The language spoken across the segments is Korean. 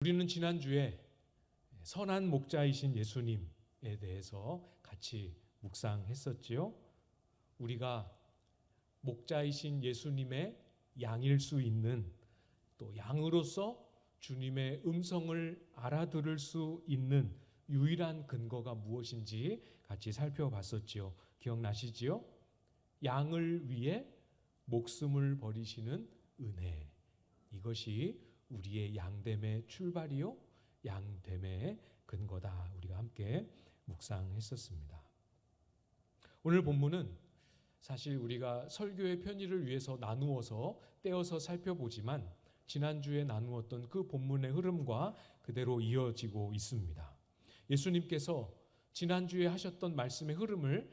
우리는 지난주에 선한 목자이신 예수님에 대해서 같이 묵상했었지요. 우리가 목자이신 예수님의 양일 수 있는, 또 양으로서 주님의 음성을 알아들을 수 있는 유일한 근거가 무엇인지 같이 살펴봤었지요. 기억나시지요? 양을 위해 목숨을 버리시는 은혜, 이것이 우리의 양됨의 출발이요, 양됨의 근거다. 우리가 함께 묵상했었습니다. 오늘 본문은 사실 우리가 설교의 편의를 위해서 나누어서 떼어서 살펴보지만 지난주에 나누었던 그 본문의 흐름과 그대로 이어지고 있습니다. 예수님께서 지난주에 하셨던 말씀의 흐름을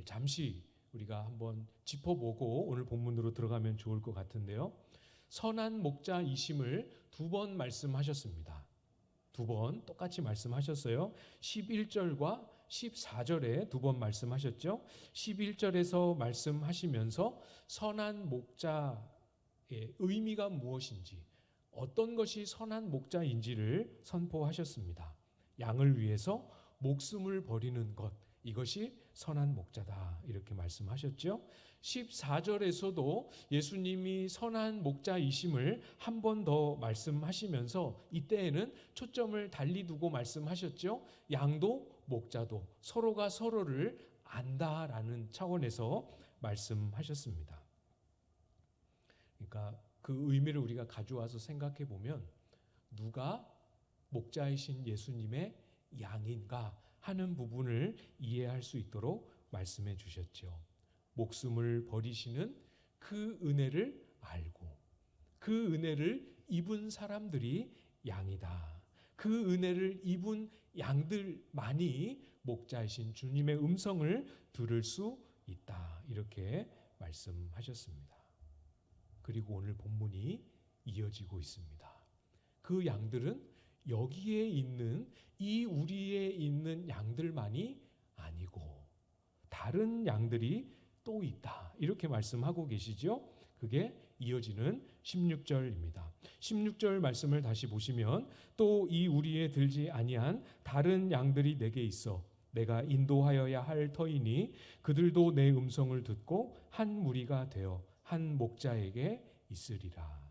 잠시 우리가 한번 짚어보고 오늘 본문으로 들어가면 좋을 것 같은데요. 선한 목자이심을 두 번 말씀하셨습니다. 두 번 똑같이 말씀하셨어요. 11절과 14절에 두 번 말씀하셨죠. 11절에서 말씀하시면서 선한 목자의 의미가 무엇인지, 어떤 것이 선한 목자인지를 선포하셨습니다. 양을 위해서 목숨을 버리는 것, 이것이 선한 목자다, 이렇게 말씀하셨죠. 14절에서도 예수님이 선한 목자이심을 한 번 더 말씀하시면서 이때에는 초점을 달리 두고 말씀하셨죠. 양도 목자도 서로가 서로를 안다라는 차원에서 말씀하셨습니다. 그러니까 그 의미를 우리가 가져와서 생각해 보면 누가 목자이신 예수님의 양인가 하는 부분을 이해할 수 있도록 말씀해 주셨죠. 목숨을 버리시는 그 은혜를 알고 그 은혜를 입은 사람들이 양이다. 그 은혜를 입은 양들만이 목자이신 주님의 음성을 들을 수 있다. 이렇게 말씀하셨습니다. 그리고 오늘 본문이 이어지고 있습니다. 그 양들은 여기에 있는 이 우리에 있는 양들만이 아니고 다른 양들이 또 있다. 이렇게 말씀하고 계시죠. 그게 이어지는 16절입니다. 16절 말씀을 다시 보시면 또 이 우리에 들지 아니한 다른 양들이 내게 있어 내가 인도하여야 할 터이니 그들도 내 음성을 듣고 한 무리가 되어 한 목자에게 있으리라.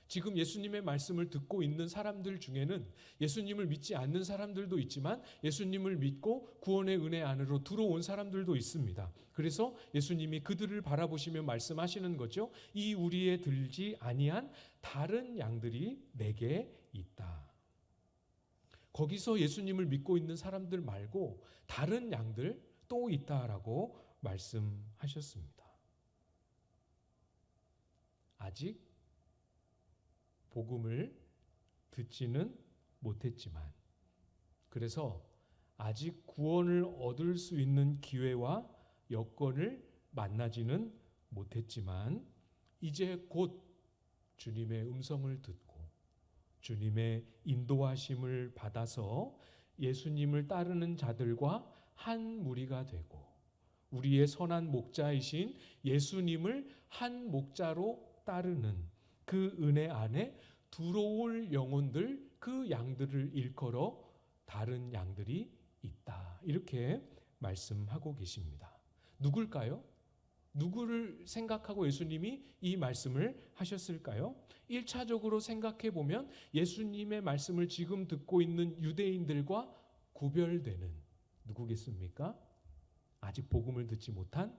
지금 예수님의 말씀을 듣고 있는 사람들 중에는 예수님을 믿지 않는 사람들도 있지만 예수님을 믿고 구원의 은혜 안으로 들어온 사람들도 있습니다. 그래서 예수님이 그들을 바라보시며 말씀하시는 거죠. 이 우리에 들지 아니한 다른 양들이 내게 있다. 거기서 예수님을 믿고 있는 사람들 말고 다른 양들 또 있다라고 말씀하셨습니다. 아직 복음을 듣지는 못했지만, 그래서 아직 구원을 얻을 수 있는 기회와 여건을 만나지는 못했지만 이제 곧 주님의 음성을 듣고 주님의 인도하심을 받아서 예수님을 따르는 자들과 한 무리가 되고 우리의 선한 목자이신 예수님을 한 목자로 따르는 그 은혜 안에 들어올 영혼들, 그 양들을 일컬어 다른 양들이 있다. 이렇게 말씀하고 계십니다. 누굴까요? 누구를 생각하고 예수님이 이 말씀을 하셨을까요? 1차적으로 생각해 보면 예수님의 말씀을 지금 듣고 있는 유대인들과 구별되는 누구겠습니까? 아직 복음을 듣지 못한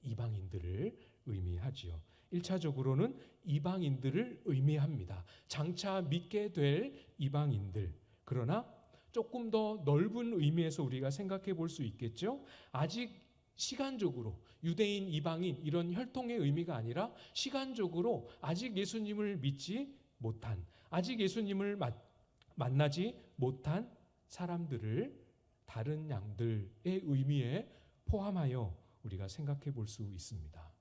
이방인들을 의미하지요. 1차적으로는 이방인들을 의미합니다. 장차 믿게 될 이방인들. 그러나 조금 더 넓은 의미에서 우리가 생각해 볼 수 있겠죠. 아직 시간적으로 유대인, 이방인 이런 혈통의 의미가 아니라 시간적으로 아직 예수님을 믿지 못한, 아직 예수님을 만나지 못한 사람들을 다른 양들의 의미에 포함하여 우리가 생각해 볼 수 있습니다.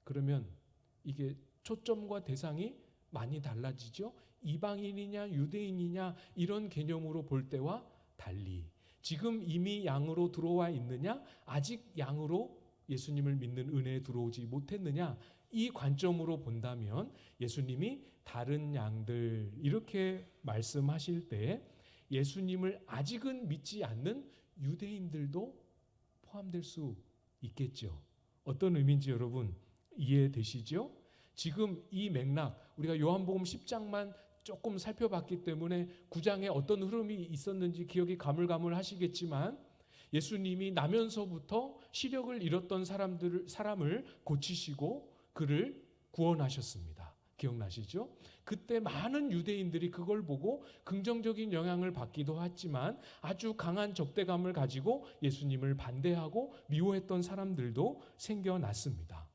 그러면 이게 초점과 대상이 많이 달라지죠. 이방인이냐 유대인이냐 이런 개념으로 볼 때와 달리 지금 이미 양으로 들어와 있느냐, 아직 양으로 예수님을 믿는 은혜에 들어오지 못했느냐, 이 관점으로 본다면 예수님이 다른 양들 이렇게 말씀하실 때 예수님을 아직은 믿지 않는 유대인들도 포함될 수 있겠죠. 어떤 의미인지 여러분 이해되시죠? 지금 이 맥락, 우리가 요한복음 10장만 조금 살펴봤기 때문에 9장에 어떤 흐름이 있었는지 기억이 가물가물하시겠지만 예수님이 나면서부터 시력을 잃었던 사람을 고치시고 그를 구원하셨습니다. 기억나시죠? 그때 많은 유대인들이 그걸 보고 긍정적인 영향을 받기도 했지만 아주 강한 적대감을 가지고 예수님을 반대하고 미워했던 사람들도 생겨났습니다.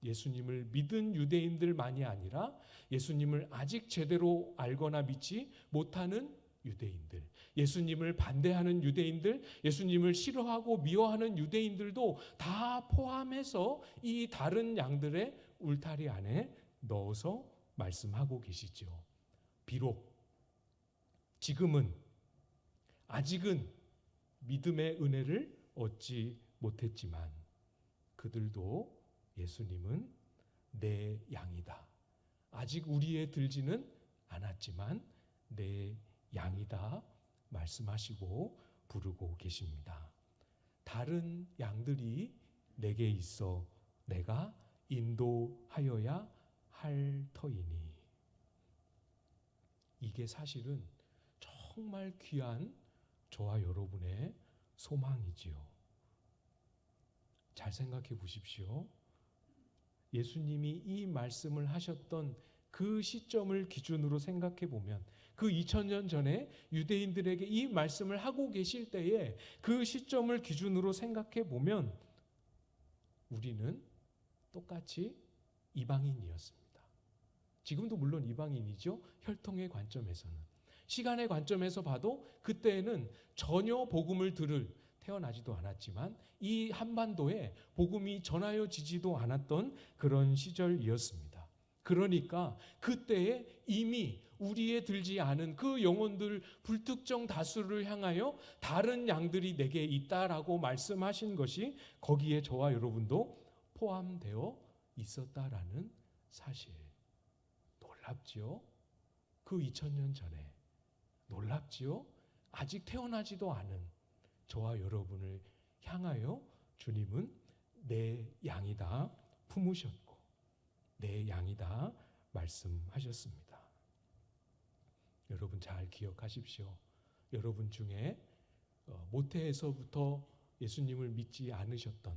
예수님을 믿은 유대인들만이 아니라 예수님을 아직 제대로 알거나 믿지 못하는 유대인들, 예수님을 반대하는 유대인들, 예수님을 싫어하고 미워하는 유대인들도 다 포함해서 이 다른 양들의 울타리 안에 넣어서 말씀하고 계시죠. 비록 지금은 아직은 믿음의 은혜를 얻지 못했지만 그들도 예수님은 내 양이다. 아직 우리에 들지는 않았지만 내 양이다 말씀하시고 부르고 계십니다. 다른 양들이 내게 있어 내가 인도하여야 할 터이니. 이게 사실은 정말 귀한 저와 여러분의 소망이지요. 잘 생각해 보십시오. 예수님이 이 말씀을 하셨던 그 시점을 기준으로 생각해 보면 그 2000년 전에 유대인들에게 이 말씀을 하고 계실 때에 그 시점을 기준으로 생각해 보면 우리는 똑같이 이방인이었습니다. 지금도 물론 이방인이죠. 혈통의 관점에서는. 시간의 관점에서 봐도 그때에는 전혀 복음을 들을 태어나지도 않았지만 이 한반도에 복음이 전하여지지도 않았던 그런 시절이었습니다. 그러니까 그때에 이미 우리에 들지 않은 그 영혼들 불특정 다수를 향하여 다른 양들이 내게 있다라고 말씀하신 것이 거기에 저와 여러분도 포함되어 있었다라는 사실. 놀랍지요? 그 2000년 전에. 놀랍지요? 아직 태어나지도 않은 저와 여러분을 향하여 주님은 내 양이다 품으셨고 내 양이다 말씀하셨습니다. 여러분 잘 기억하십시오. 여러분 중에 모태에서부터 예수님을 믿지 않으셨던,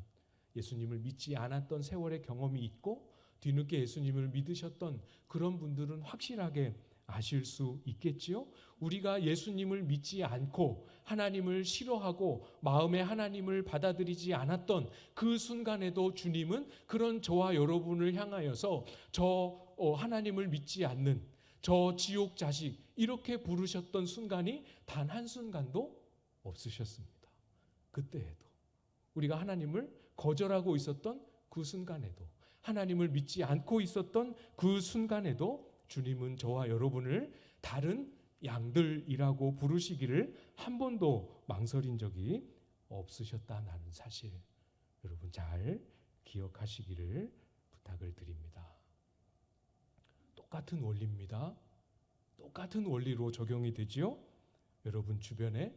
예수님을 믿지 않았던 세월의 경험이 있고 뒤늦게 예수님을 믿으셨던 그런 분들은 확실하게 아실 수 있겠지요. 우리가 예수님을 믿지 않고 하나님을 싫어하고 마음에 하나님을 받아들이지 않았던 그 순간에도 주님은 그런 저와 여러분을 향하여서 하나님을 믿지 않는 저 지옥 자식 이렇게 부르셨던 순간이 단 한순간도 없으셨습니다. 그때에도 우리가 하나님을 거절하고 있었던 그 순간에도 하나님을 믿지 않고 있었던 그 순간에도 주님은 저와 여러분을 다른 양들이라고 부르시기를 한 번도 망설인 적이 없으셨다는 사실 여러분 잘 기억하시기를 부탁을 드립니다. 똑같은 원리입니다. 똑같은 원리로 적용이 되지요. 여러분 주변에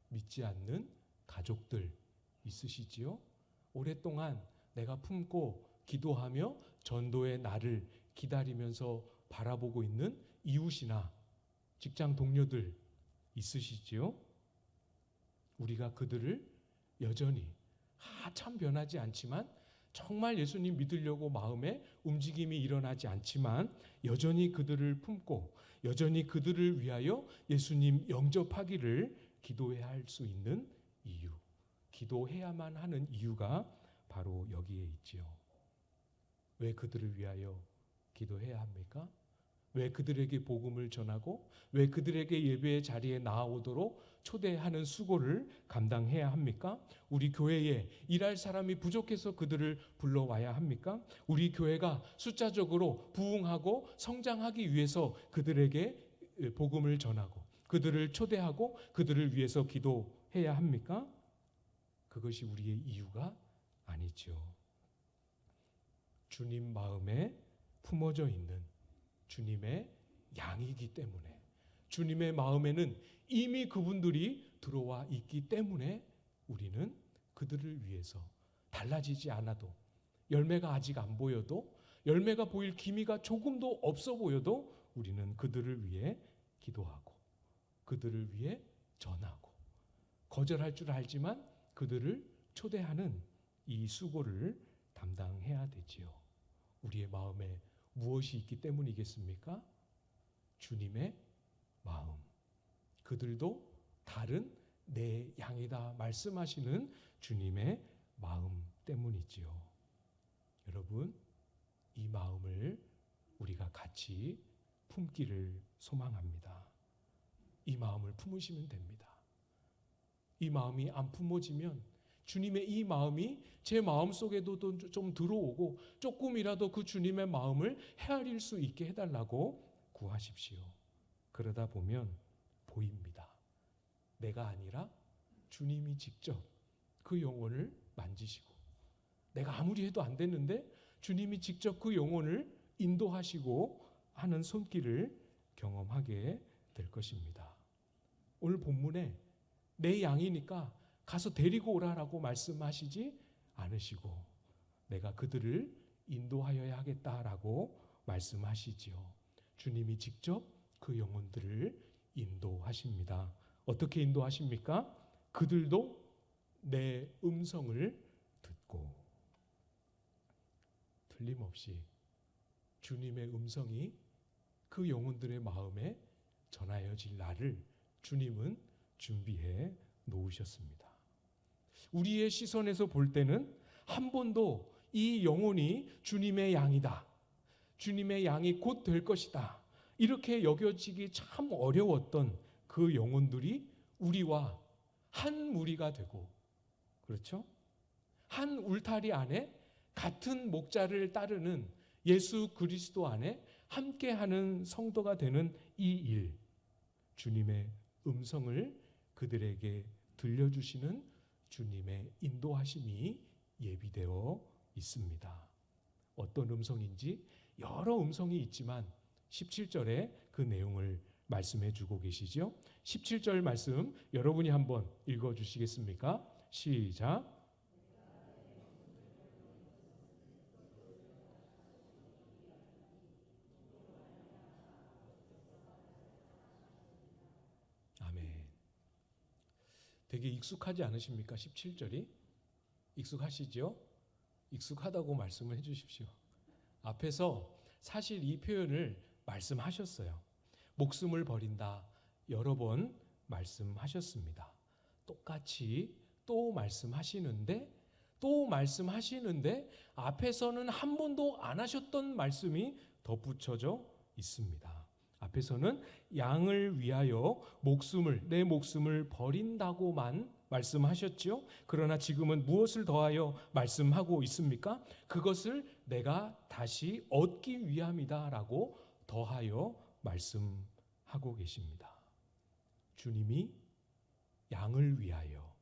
믿지 않는 가족들 있으시지요? 오랫동안 내가 품고 기도하며 전도의 날을 기다리면서 바라보고 있는 이웃이나 직장 동료들 있으시지요? 우리가 그들을 여전히 참 변하지 않지만 정말 예수님 믿으려고 마음에 움직임이 일어나지 않지만 여전히 그들을 품고 여전히 그들을 위하여 예수님 영접하기를 기도해야 할 수 있는 이유, 기도해야만 하는 이유가 바로 여기에 있지요. 왜 그들을 위하여 기도해야 합니까? 왜 그들에게 복음을 전하고 왜 그들에게 예배의 자리에 나아오도록 초대하는 수고를 감당해야 합니까? 우리 교회에 일할 사람이 부족해서 그들을 불러와야 합니까? 우리 교회가 숫자적으로 부흥하고 성장하기 위해서 그들에게 복음을 전하고 그들을 초대하고 그들을 위해서 기도해야 합니까? 그것이 우리의 이유가 아니죠. 주님 마음에 품어져 있는 주님의 양이기 때문에, 주님의 마음에는 이미 그분들이 들어와 있기 때문에 우리는 그들을 위해서 달라지지 않아도, 열매가 아직 안 보여도, 열매가 보일 기미가 조금도 없어 보여도 우리는 그들을 위해 기도하고 그들을 위해 전하고, 거절할 줄 알지만 그들을 초대하는 이 수고를 담당해야 되지요. 우리의 마음에 무엇이 있기 때문이겠습니까? 주님의 마음. 그들도 다른 내 양이다 말씀하시는 주님의 마음 때문이지요. 여러분, 이 마음을 우리가 같이 품기를 소망합니다. 이 마음을 품으시면 됩니다. 이 마음이 안 품어지면 주님의 이 마음이 제 마음속에도 좀 들어오고 조금이라도 그 주님의 마음을 헤아릴 수 있게 해달라고 구하십시오. 그러다 보면 보입니다. 내가 아니라 주님이 직접 그 영혼을 만지시고, 내가 아무리 해도 안 됐는데 주님이 직접 그 영혼을 인도하시고 하는 손길을 경험하게 될 것입니다. 오늘 본문에 내 양이니까 가서 데리고 오라라고 말씀하시지 않으시고 내가 그들을 인도하여야 하겠다라고 말씀하시지요. 주님이 직접 그 영혼들을 인도하십니다. 어떻게 인도하십니까? 그들도 내 음성을 듣고, 틀림없이 주님의 음성이 그 영혼들의 마음에 전하여질 날을 주님은 준비해 놓으셨습니다. 우리의 시선에서 볼 때는 한 번도 이 영혼이 주님의 양이다, 주님의 양이 곧 될 것이다, 이렇게 여겨지기 참 어려웠던 그 영혼들이 우리와 한 무리가 되고, 그렇죠? 한 울타리 안에 같은 목자를 따르는 예수 그리스도 안에 함께하는 성도가 되는 이 일, 주님의 음성을 그들에게 들려주시는 주님의 인도하심이 예비되어 있습니다. 어떤 음성인지 여러 음성이 있지만 17절에 그 내용을 말씀해 주고 계시죠. 17절 말씀 여러분이 한번 읽어 주시겠습니까? 시작. 아멘. 되게 익숙하지 않으십니까? 17절이 익숙하시죠? 익숙하다고 말씀을 해 주십시오. 앞에서 사실 이 표현을 말씀하셨어요. 목숨을 버린다 여러 번 말씀하셨습니다. 똑같이 또 말씀하시는데 앞에서는 한 번도 안 하셨던 말씀이 덧붙여져 있습니다. 앞에서는 양을 위하여 내 목숨을 버린다고만 말씀하셨죠. 그러나 지금은 무엇을 더하여 말씀하고 있습니까? 그것을 내가 다시 얻기 위함이다라고 더하여 말씀하고 계십니다. 주님이 양을 위하여,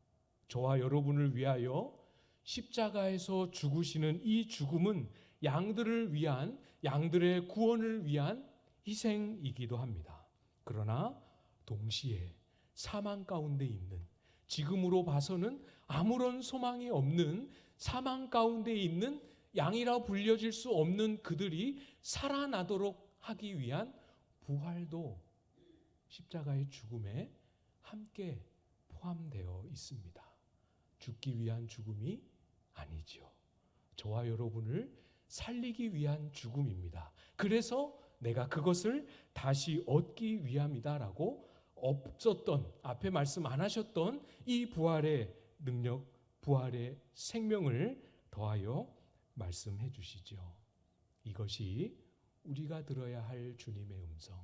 저와 여러분을 위하여 십자가에서 죽으시는 이 죽음은 양들을 위한, 양들의 구원을 위한 희생이기도 합니다. 그러나 동시에 사망 가운데 있는, 지금으로 봐서는 아무런 소망이 없는 사망 가운데 있는 양이라 불려질 수 없는 그들이 살아나도록 하기 위한 부활도 십자가의 죽음에 함께 포함되어 있습니다. 죽기 위한 죽음이 아니지요. 저와 여러분을 살리기 위한 죽음입니다. 그래서 내가 그것을 다시 얻기 위함이다라고 없었던, 앞에 말씀 안 하셨던 이 부활의 능력, 부활의 생명을 더하여 말씀해 주시죠. 이것이 우리가 들어야 할 주님의 음성,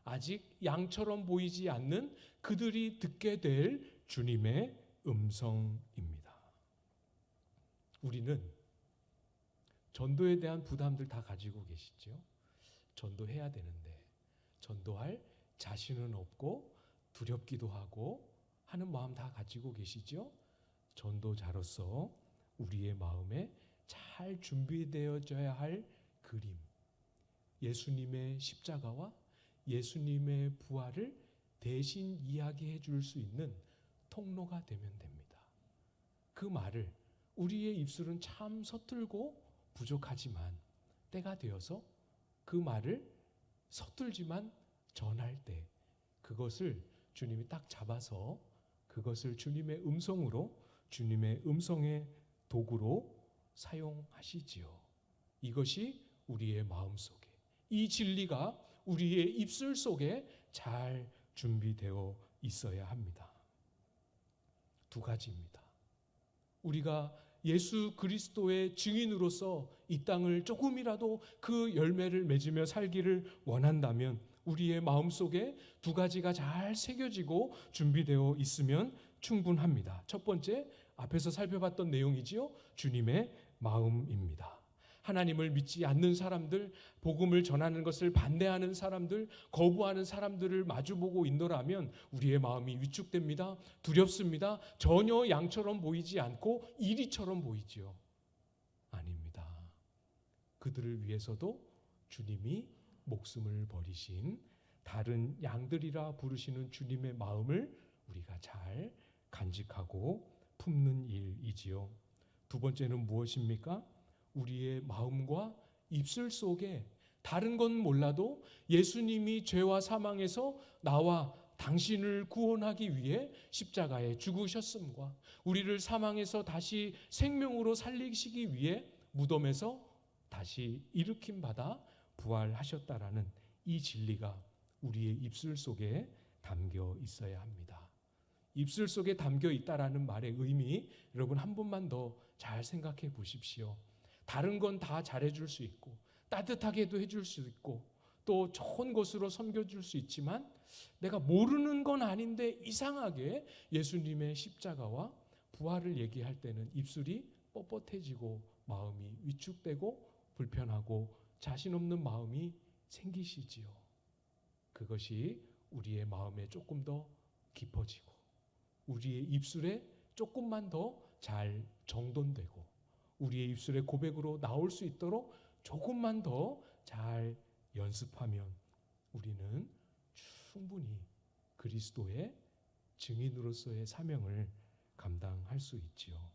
아직 양처럼 보이지 않는 그들이 듣게 될 주님의 음성입니다. 우리는 전도에 대한 부담들 다 가지고 계시죠. 전도해야 되는데 전도할 자신은 없고 두렵기도 하고 하는 마음 다 가지고 계시죠. 전도자로서 우리의 마음에 잘 준비되어져야 할 그림, 예수님의 십자가와 예수님의 부활을 대신 이야기해 줄 수 있는 통로가 되면 됩니다. 그 말을 우리의 입술은 참 서툴고 부족하지만 때가 되어서 그 말을 서툴지만 전할 때 그것을 주님이 딱 잡아서 그것을 주님의 음성으로, 주님의 음성의 도구로 사용하시지요. 이것이 우리의 마음속에, 이 진리가 우리의 입술 속에 잘 준비되어 있어야 합니다. 두 가지입니다. 우리가 예수 그리스도의 증인으로서 이 땅을 조금이라도 그 열매를 맺으며 살기를 원한다면 우리의 마음속에 두 가지가 잘 새겨지고 준비되어 있으면 충분합니다. 첫 번째, 앞에서 살펴봤던 내용이지요. 주님의 마음입니다. 하나님을 믿지 않는 사람들, 복음을 전하는 것을 반대하는 사람들, 거부하는 사람들을 마주보고 있노라면 우리의 마음이 위축됩니다. 두렵습니다. 전혀 양처럼 보이지 않고 이리처럼 보이지요. 아닙니다. 그들을 위해서도 주님이 목숨을 버리신 다른 양들이라 부르시는 주님의 마음을 우리가 잘 간직하고 품는 일이지요. 두 번째는 무엇입니까? 우리의 마음과 입술 속에 다른 건 몰라도 예수님이 죄와 사망에서 나와 당신을 구원하기 위해 십자가에 죽으셨음과 우리를 사망에서 다시 생명으로 살리시기 위해 무덤에서 다시 일으킴 받아 부활하셨다라는 이 진리가 우리의 입술 속에 담겨 있어야 합니다. 입술 속에 담겨 있다라는 말의 의미, 여러분 한 번만 더 잘 생각해 보십시오. 다른 건 다 잘해줄 수 있고 따뜻하게도 해줄 수 있고 또 좋은 것으로 섬겨줄 수 있지만 내가 모르는 건 아닌데 이상하게 예수님의 십자가와 부활을 얘기할 때는 입술이 뻣뻣해지고 마음이 위축되고 불편하고 자신 없는 마음이 생기시지요. 그것이 우리의 마음에 조금 더 깊어지고 우리의 입술에 조금만 더 잘 정돈되고 우리의 입술의 고백으로 나올 수 있도록 조금만 더 잘 연습하면 우리는 충분히 그리스도의 증인으로서의 사명을 감당할 수 있지요.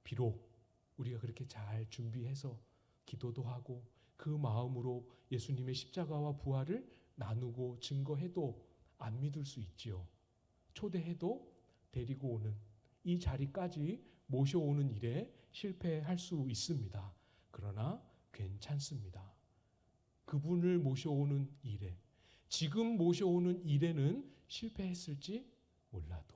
비록 우리가 그렇게 잘 준비해서 기도도 하고 그 마음으로 예수님의 십자가와 부활을 나누고 증거해도 안 믿을 수 있지요. 초대해도 데리고 오는 이 자리까지 모셔오는 일에 실패할 수 있습니다. 그러나 괜찮습니다. 그분을 모셔오는 일에, 지금 모셔오는 일에는 실패했을지 몰라도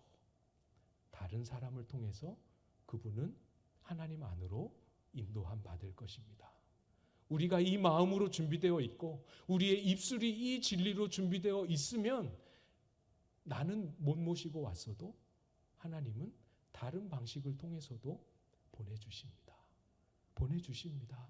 다른 사람을 통해서 그분은 하나님 안으로 인도함 받을 것입니다. 우리가 이 마음으로 준비되어 있고 우리의 입술이 이 진리로 준비되어 있으면 나는 못 모시고 왔어도 하나님은 다른 방식을 통해서도 보내주십니다. 보내주십니다.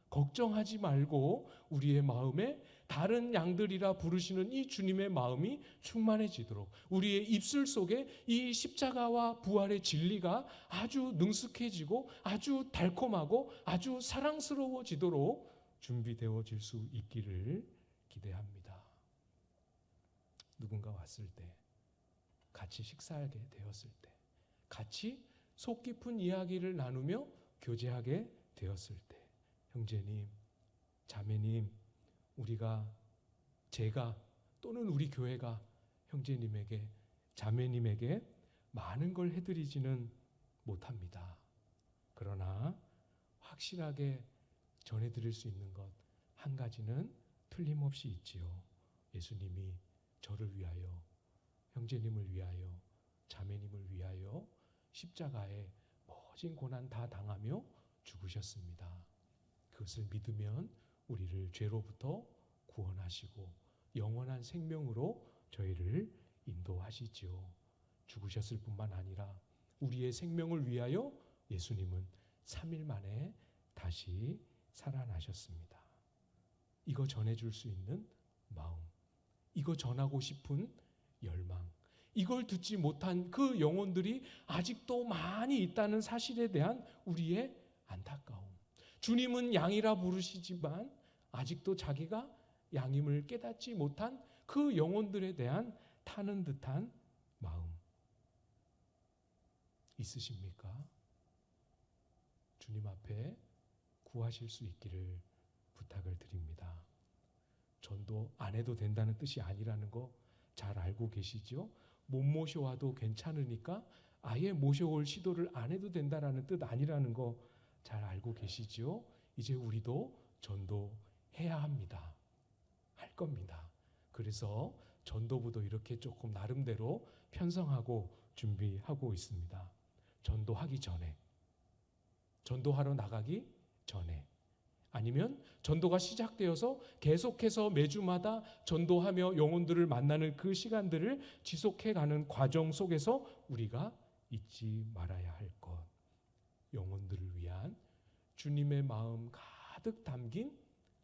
걱정하지 말고 우리의 마음에 다른 양들이라 부르시는 이 주님의 마음이 충만해지도록 우리의 입술 속에 이 십자가와 부활의 진리가 아주 능숙해지고 아주 달콤하고 아주 사랑스러워지도록 준비되어질 수 있기를 기대합니다. 누군가 왔을 때, 같이 식사하게 되었을 때, 같이 속 깊은 이야기를 나누며 교제하게 되었을 때, 형제님, 자매님, 제가 또는 우리 교회가 형제님에게, 자매님에게 많은 걸 해드리지는 못합니다. 그러나 확실하게 전해드릴 수 있는 것 한 가지는 틀림없이 있지요. 예수님이 저를 위하여, 형제님을 위하여, 자매님을 위하여 십자가에 모진 고난 다 당하며 죽으셨습니다. 그것을 믿으면 우리를 죄로부터 구원하시고 영원한 생명으로 저희를 인도하시지요. 죽으셨을 뿐만 아니라 우리의 생명을 위하여 예수님은 3일 만에 다시 살아나셨습니다. 이거 전해줄 수 있는 마음, 이거 전하고 싶은 열망, 이걸 듣지 못한 그 영혼들이 아직도 많이 있다는 사실에 대한 우리의 안타까움, 주님은 양이라 부르시지만 아직도 자기가 양임을 깨닫지 못한 그 영혼들에 대한 타는 듯한 마음 있으십니까? 주님 앞에 구하실 수 있기를 부탁을 드립니다. 전도 안 해도 된다는 뜻이 아니라는 거 잘 알고 계시죠? 못 모셔와도 괜찮으니까 아예 모셔올 시도를 안 해도 된다는 뜻 아니라는 거 잘 알고 계시죠? 이제 우리도 전도해야 합니다. 할 겁니다. 그래서 전도부도 이렇게 조금 나름대로 편성하고 준비하고 있습니다. 전도하기 전에, 전도하러 나가기 전에, 아니면 전도가 시작되어서 계속해서 매주마다 전도하며 영혼들을 만나는 그 시간들을 지속해가는 과정 속에서 우리가 잊지 말아야 할 것, 영혼들을 위한 주님의 마음 가득 담긴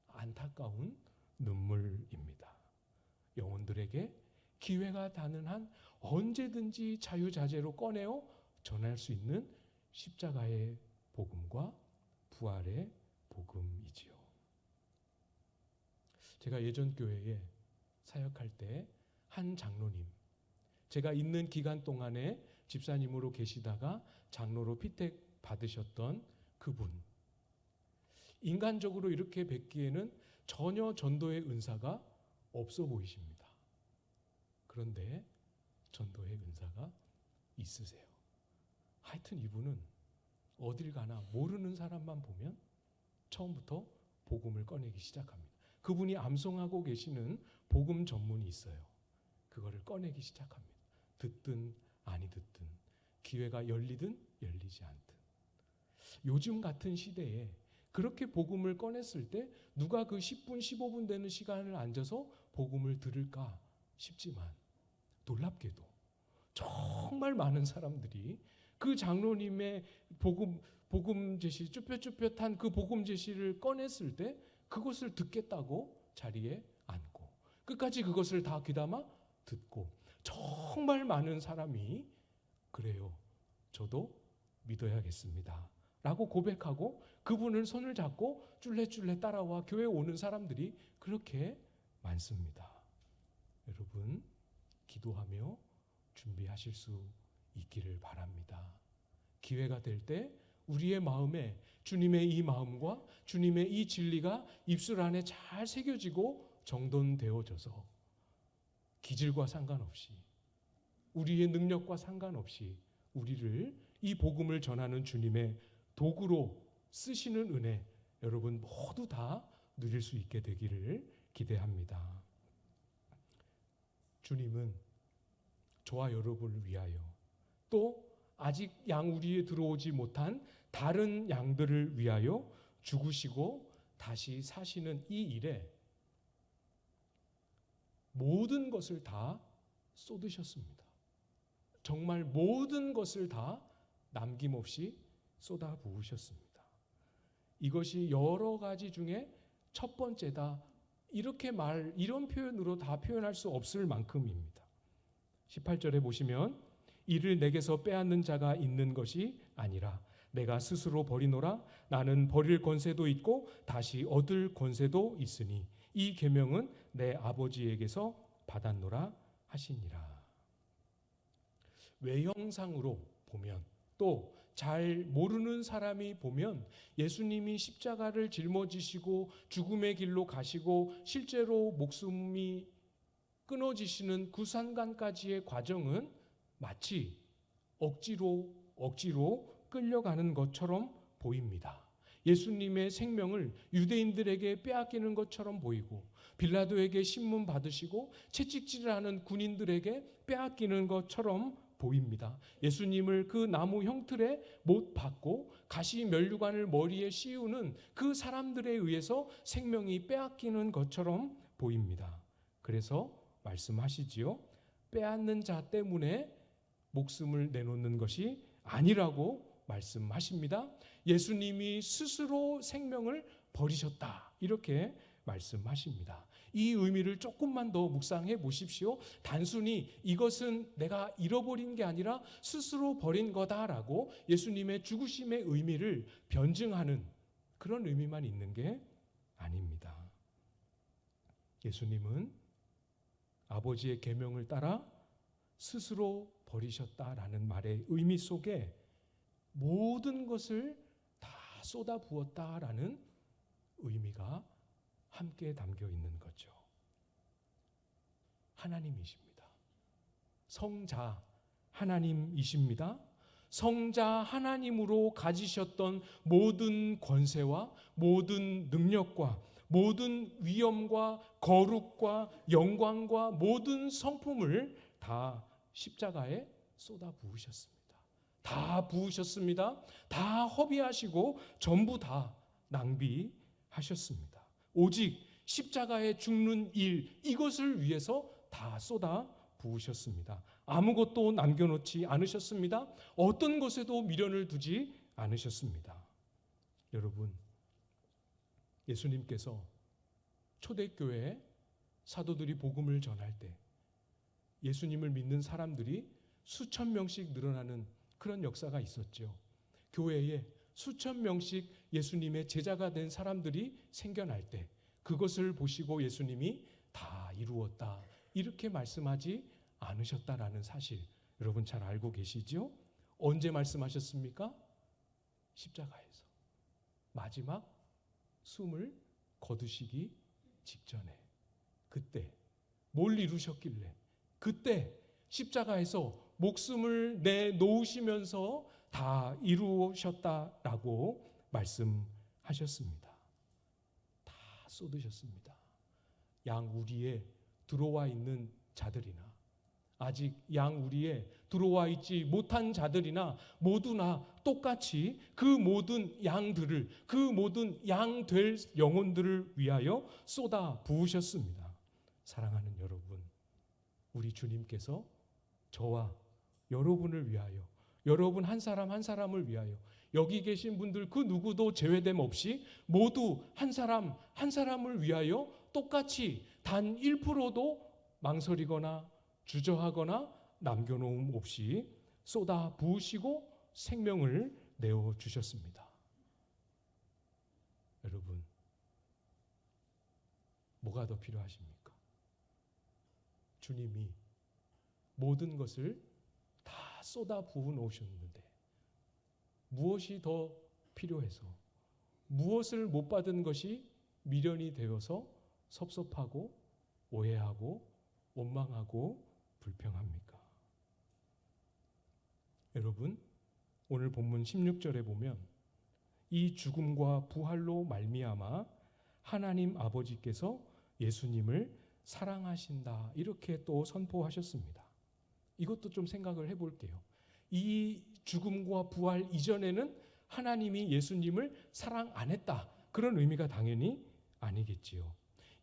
안타까운 눈물입니다. 영혼들에게 기회가 닿는 한 언제든지 자유자재로 꺼내어 전할 수 있는 십자가의 복음과 부활의 복음이지요. 제가 예전 교회에 사역할 때 한 장로님, 제가 있는 기간 동안에 집사님으로 계시다가 장로로 피택 받으셨던 그분, 인간적으로 이렇게 뵙기에는 전혀 전도의 은사가 없어 보이십니다. 그런데 전도의 은사가 있으세요. 하여튼 이분은 어딜 가나 모르는 사람만 보면 처음부터 복음을 꺼내기 시작합니다. 그분이 암송하고 계시는 복음 전문이 있어요. 그거를 꺼내기 시작합니다. 듣든 아니 듣든, 기회가 열리든 열리지 않든. 요즘 같은 시대에 그렇게 복음을 꺼냈을 때 누가 그 10분 15분 되는 시간을 앉아서 복음을 들을까 싶지만, 놀랍게도 정말 많은 사람들이 그 장로님의 복음 제시, 쭈뼛쭈뼛한 그 복음 제시를 꺼냈을 때 그것을 듣겠다고 자리에 앉고 끝까지 그것을 다 귀담아 듣고, 정말 많은 사람이 그래요, 저도 믿어야겠습니다 라고 고백하고 그분을 손을 잡고 쫄래쫄래 따라와 교회에 오는 사람들이 그렇게 많습니다. 여러분, 기도하며 준비하실 수 있기를 바랍니다. 기회가 될 때 우리의 마음에 주님의 이 마음과 주님의 이 진리가 입술 안에 잘 새겨지고 정돈되어져서 기질과 상관없이, 우리의 능력과 상관없이 우리를 이 복음을 전하는 주님의 도구로 쓰시는 은혜, 여러분 모두 다 누릴 수 있게 되기를 기대합니다. 주님은 저와 여러분을 위하여, 또 아직 양우리에 들어오지 못한 다른 양들을 위하여 죽으시고 다시 사시는 이 일에 모든 것을 다 쏟으셨습니다. 정말 모든 것을 다 남김없이 쏟아 부으셨습니다. 이것이 여러 가지 중에 첫 번째다, 이런 표현으로 다 표현할 수 없을 만큼입니다. 18절에 보시면, 이를 내게서 빼앗는 자가 있는 것이 아니라 내가 스스로 버리노라. 나는 버릴 권세도 있고 다시 얻을 권세도 있으니 이 계명은 내 아버지에게서 받았노라 하시니라. 외형상으로 보면, 또 잘 모르는 사람이 보면 예수님이 십자가를 짊어지시고 죽음의 길로 가시고 실제로 목숨이 끊어지시는 그 순간까지의 과정은 마치 억지로 끌려가는 것처럼 보입니다. 예수님의 생명을 유대인들에게 빼앗기는 것처럼 보이고, 빌라도에게 신문 받으시고 채찍질하는 군인들에게 빼앗기는 것처럼 보입니다. 예수님을 그 나무 형틀에 못 박고 가시 면류관을 머리에 씌우는 그 사람들에 의해서 생명이 빼앗기는 것처럼 보입니다. 그래서 말씀하시지요. 빼앗는 자 때문에 목숨을 내놓는 것이 아니라고 말씀하십니다. 예수님이 스스로 생명을 버리셨다, 이렇게 말씀하십니다. 이 의미를 조금만 더 묵상해 보십시오. 단순히 이것은 내가 잃어버린 게 아니라 스스로 버린 거다라고 예수님의 죽으심의 의미를 변증하는 그런 의미만 있는 게 아닙니다. 예수님은 아버지의 계명을 따라 스스로 버리셨다라는 말의 의미 속에 모든 것을 다 쏟아 부었다라는 의미가 함께 담겨 있는 거죠. 하나님이십니다. 성자 하나님이십니다. 성자 하나님으로 가지셨던 모든 권세와 모든 능력과 모든 위엄과 거룩과 영광과 모든 성품을 다 십자가에 쏟아 부으셨습니다. 다 부으셨습니다. 다 허비하시고 전부 다 낭비하셨습니다. 오직 십자가에 죽는 일, 이것을 위해서 다 쏟아 부으셨습니다. 아무것도 남겨놓지 않으셨습니다. 어떤 것에도 미련을 두지 않으셨습니다. 여러분, 예수님께서 초대교회에 사도들이 복음을 전할 때 예수님을 믿는 사람들이 수천 명씩 늘어나는 그런 역사가 있었죠. 교회에 수천 명씩 예수님의 제자가 된 사람들이 생겨날 때 그것을 보시고 예수님이 다 이루었다, 이렇게 말씀하지 않으셨다라는 사실, 여러분 잘 알고 계시죠? 언제 말씀하셨습니까? 십자가에서 마지막 숨을 거두시기 직전에, 그때 뭘 이루셨길래 그때 십자가에서 목숨을 내놓으시면서 다 이루셨다라고 말씀하셨습니다. 다 쏟으셨습니다. 양 우리에 들어와 있는 자들이나 아직 양 우리에 들어와 있지 못한 자들이나 모두나 똑같이 그 모든 양들을, 그 모든 양 될 영혼들을 위하여 쏟아 부으셨습니다. 사랑하는 여러분, 우리 주님께서 저와 여러분을 위하여, 여러분 한 사람 한 사람을 위하여, 여기 계신 분들 그 누구도 제외됨 없이 모두 한 사람 한 사람을 위하여 똑같이 단 1%도 망설이거나 주저하거나 남겨놓음 없이 쏟아 부으시고 생명을 내어주셨습니다. 여러분, 뭐가 더 필요하십니까? 주님이 모든 것을 다 쏟아 부어 놓으셨는데 무엇이 더 필요해서, 무엇을 못 받은 것이 미련이 되어서 섭섭하고 오해하고 원망하고 불평합니까? 여러분, 오늘 본문 16절에 보면 이 죽음과 부활로 말미암아 하나님 아버지께서 예수님을 사랑하신다, 이렇게 또 선포하셨습니다. 이것도 좀 생각을 해볼게요. 이 죽음과 부활 이전에는 하나님이 예수님을 사랑 안 했다, 그런 의미가 당연히 아니겠지요.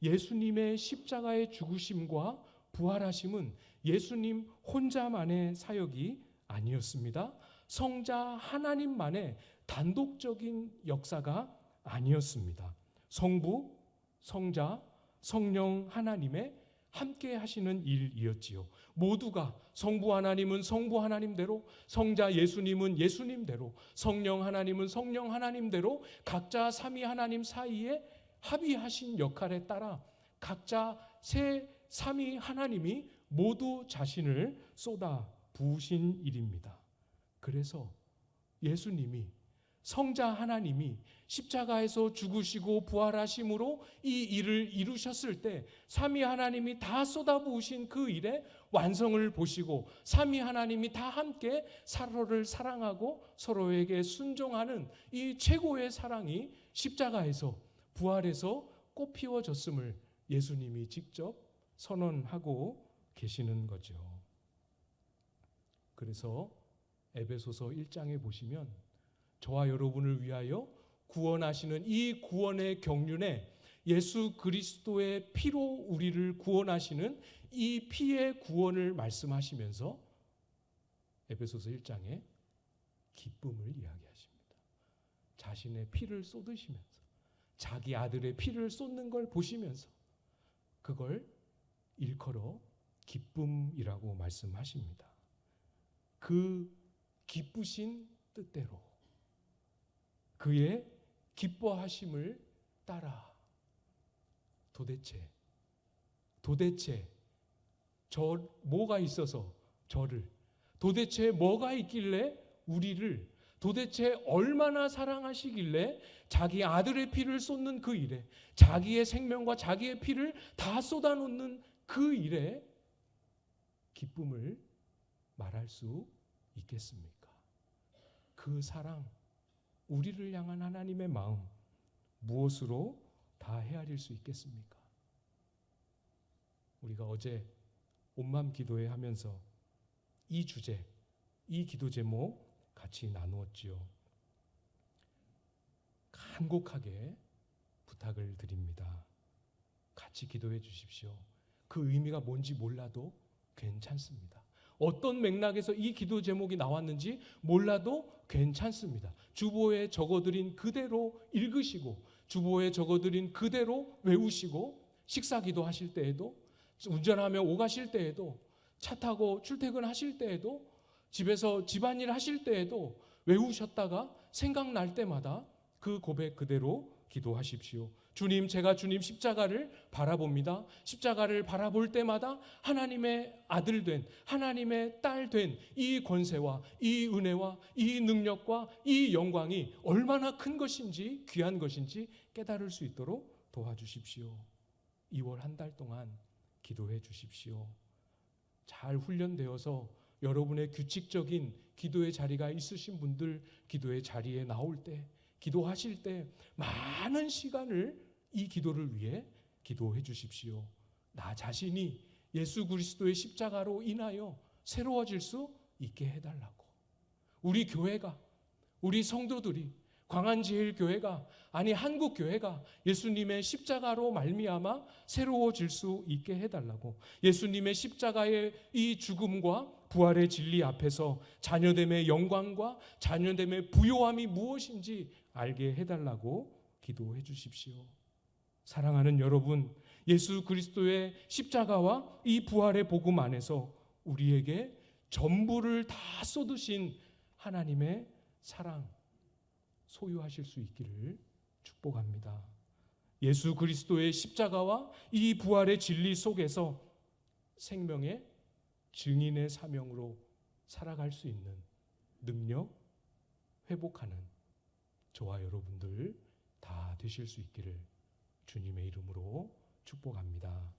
예수님의 십자가의 죽으심과 부활하심은 예수님 혼자만의 사역이 아니었습니다. 성자 하나님만의 단독적인 역사가 아니었습니다. 성부, 성자, 성령 하나님의 함께 하시는 일이었지요. 모두가, 성부 하나님은 성부 하나님대로, 성자 예수님은 예수님대로, 성령 하나님은 성령 하나님대로 각자 삼위 하나님 사이에 합의하신 역할에 따라 각자 세 삼위 하나님이 모두 자신을 쏟아 부으신 일입니다. 그래서 예수님이, 성자 하나님이 십자가에서 죽으시고 부활하심으로 이 일을 이루셨을 때 삼위 하나님이 다 쏟아부으신 그 일의 완성을 보시고 삼위 하나님이 다 함께 서로를 사랑하고 서로에게 순종하는 이 최고의 사랑이 십자가에서 부활해서 꽃피워졌음을 예수님이 직접 선언하고 계시는 거죠. 그래서 에베소서 1장에 보시면 저와 여러분을 위하여 구원하시는 이 구원의 경륜에 예수 그리스도의 피로 우리를 구원하시는 이 피의 구원을 말씀하시면서 에베소서 1장에 기쁨을 이야기하십니다. 자신의 피를 쏟으시면서, 자기 아들의 피를 쏟는 걸 보시면서 그걸 일컬어 기쁨이라고 말씀하십니다. 그 기쁘신 뜻대로, 그의 기뻐하심을 따라. 도대체 뭐가 있어서 저를, 도대체 뭐가 있길래 우리를, 도대체 얼마나 사랑하시길래 자기 아들의 피를 쏟는 그 일에, 자기의 생명과 자기의 피를 다 쏟아놓는 그 일에 기쁨을 말할 수 있겠습니까? 그 사랑, 우리를 향한 하나님의 마음, 무엇으로 다 헤아릴 수 있겠습니까? 우리가 어제 온맘 기도회 하면서 이 주제, 이 기도 제목 같이 나누었지요. 간곡하게 부탁을 드립니다. 같이 기도해 주십시오. 그 의미가 뭔지 몰라도 괜찮습니다. 어떤 맥락에서 이 기도 제목이 나왔는지 몰라도 괜찮습니다. 주보에 적어드린 그대로 읽으시고, 주보에 적어드린 그대로 외우시고, 식사 기도하실 때에도, 운전하며 오가실 때에도, 차 타고 출퇴근하실 때에도, 집에서 집안일 하실 때에도 외우셨다가 생각날 때마다 그 고백 그대로 기도하십시오. 주님, 제가 주님 십자가를 바라봅니다. 십자가를 바라볼 때마다 하나님의 아들 된, 하나님의 딸 된 이 권세와 이 은혜와 이 능력과 이 영광이 얼마나 큰 것인지, 귀한 것인지 깨달을 수 있도록 도와주십시오. 2월 한 달 동안 기도해 주십시오. 잘 훈련되어서 여러분의 규칙적인 기도의 자리가 있으신 분들, 기도의 자리에 나올 때, 기도하실 때 많은 시간을 이 기도를 위해 기도해 주십시오. 나 자신이 예수 그리스도의 십자가로 인하여 새로워질 수 있게 해달라고. 우리 교회가, 우리 성도들이, 광안제일교회가, 아니 한국교회가 예수님의 십자가로 말미암아 새로워질 수 있게 해달라고. 예수님의 십자가의 이 죽음과 부활의 진리 앞에서 자녀됨의 영광과 자녀됨의 부요함이 무엇인지 알게 해달라고 기도해 주십시오. 사랑하는 여러분, 예수 그리스도의 십자가와 이 부활의 복음 안에서 우리에게 전부를 다 쏟으신 하나님의 사랑 소유하실 수 있기를 축복합니다. 예수 그리스도의 십자가와 이 부활의 진리 속에서 생명의 증인의 사명으로 살아갈 수 있는 능력, 회복하는 저와 여러분들 다 되실 수 있기를 주님의 이름으로 축복합니다.